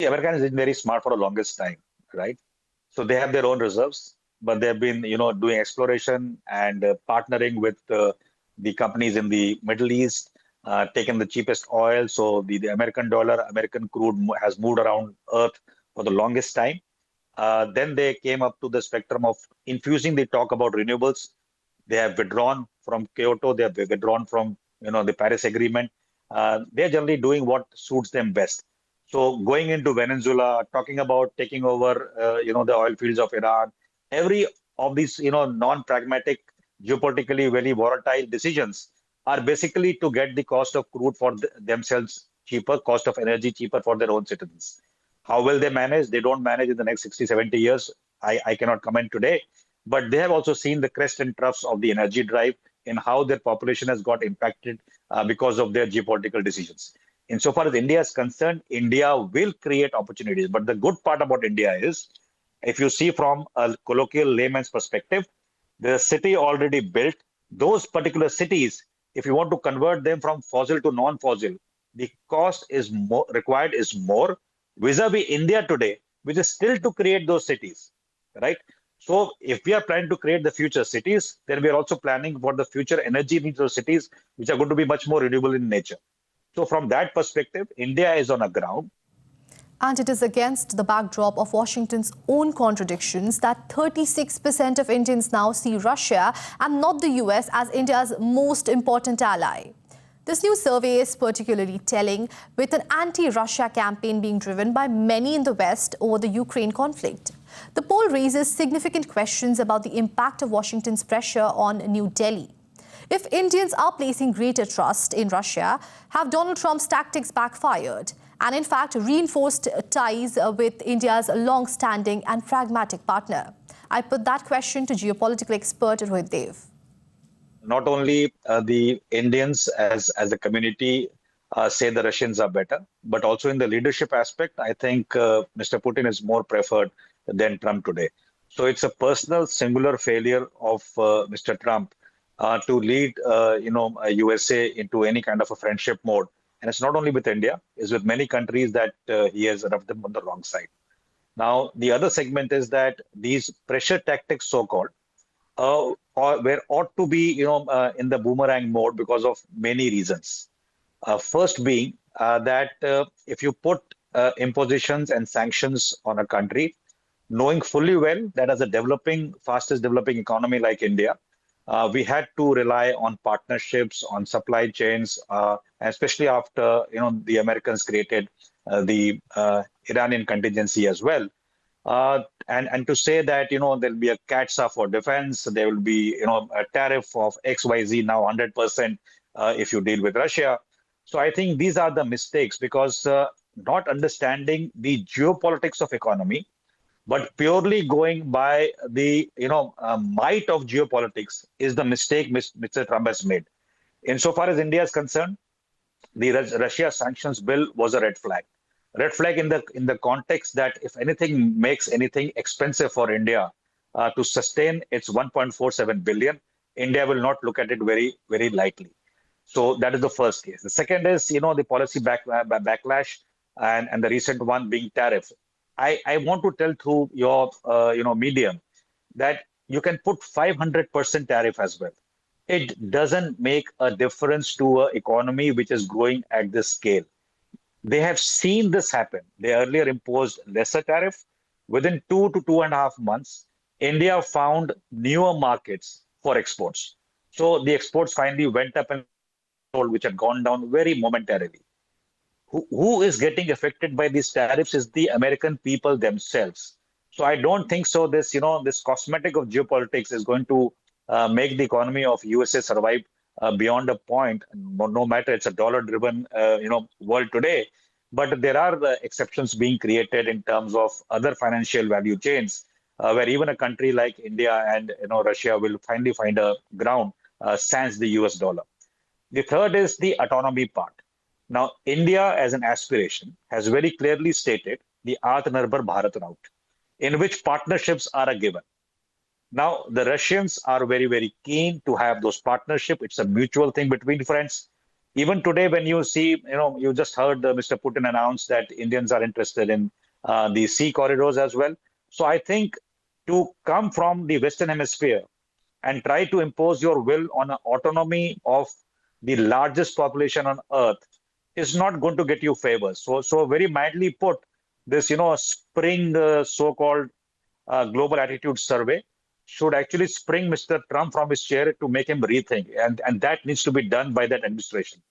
America has been very smart for the longest time, right? So they have their own reserves, but they've been, doing exploration and partnering with the companies in the Middle East, taking the cheapest oil. So the American dollar, American crude has moved around Earth for the longest time. Then they came up to the spectrum of infusing the talk about renewables. They have withdrawn from Kyoto. They have withdrawn from the Paris Agreement. They're generally doing what suits them best. So going into Venezuela, talking about taking over, the oil fields of Iran, every of these, non-pragmatic, geopolitically very volatile decisions are basically to get the cost of crude for themselves cheaper, cost of energy cheaper for their own citizens. How will they manage? They don't manage in the next 60, 70 years. I cannot comment today. But they have also seen the crest and troughs of the energy drive in how their population has got impacted because of their geopolitical decisions. Insofar as India is concerned, India will create opportunities. But the good part about India is, if you see from a colloquial layman's perspective, the city already built, those particular cities, if you want to convert them from fossil to non-fossil, the cost is more required is more vis-a-vis India today, which is still to create those cities, right? So if we are planning to create the future cities, then we are also planning for the future energy needs of cities, which are going to be much more renewable in nature. So from that perspective, India is on a ground. And it is against the backdrop of Washington's own contradictions that 36% of Indians now see Russia and not the US as India's most important ally. This new survey is particularly telling, with an anti-Russia campaign being driven by many in the West over the Ukraine conflict. The poll raises significant questions about the impact of Washington's pressure on New Delhi. If Indians are placing greater trust in Russia, have Donald Trump's tactics backfired and in fact reinforced ties with India's long-standing and pragmatic partner? I put that question to geopolitical expert Rohit Dev. Not only the Indians as a community say the Russians are better, but also in the leadership aspect, I think Mr. Putin is more preferred than Trump today. So it's a personal, singular failure of Mr. Trump to lead, USA into any kind of a friendship mode. And it's not only with India; it's with many countries that he has rubbed them on the wrong side. Now, the other segment is that these pressure tactics, so-called, or where ought to be, in the boomerang mode because of many reasons. First being that if you put impositions and sanctions on a country, knowing fully well that as a fastest developing economy like India, we had to rely on partnerships, on supply chains, especially after the Americans created the Iranian contingency as well. And to say that there'll be a CATSA for defense, there will be a tariff of XYZ now 100% if you deal with Russia. So I think these are the mistakes because not understanding the geopolitics of economy, but purely going by the might of geopolitics is the mistake Mr. Trump has made. Insofar as India is concerned, the Russia sanctions bill was a red flag. Red flag in the context that if anything makes anything expensive for India to sustain its 1.47 billion, India will not look at it very, very lightly. So that is the first case. The second is, the policy backlash and the recent one being tariff. I want to tell through your, medium that you can put 500% tariff as well. It doesn't make a difference to an economy which is growing at this scale. They have seen this happen. They earlier imposed lesser tariff. Within 2 to 2.5 months, India found newer markets for exports. So the exports finally went up and which had gone down very momentarily. Who is getting affected by these tariffs is the American people themselves. So I don't think so. This cosmetic of geopolitics is going to make the economy of USA survive beyond a point. No matter it's a dollar-driven, world today, but there are exceptions being created in terms of other financial value chains, where even a country like India and Russia will finally find a ground sans the US dollar. The third is the autonomy part. Now, India as an aspiration has very clearly stated the Atmanirbhar Bharat route, in which partnerships are a given. Now, the Russians are very, very keen to have those partnerships. It's a mutual thing between friends. Even today, when you see, you just heard Mr. Putin announce that Indians are interested in the sea corridors as well. So I think to come from the Western Hemisphere and try to impose your will on an autonomy of the largest population on earth is not going to get you favors. So very mildly put, this, spring so-called global attitude survey should actually spring Mr. Trump from his chair to make him rethink. And that needs to be done by that administration.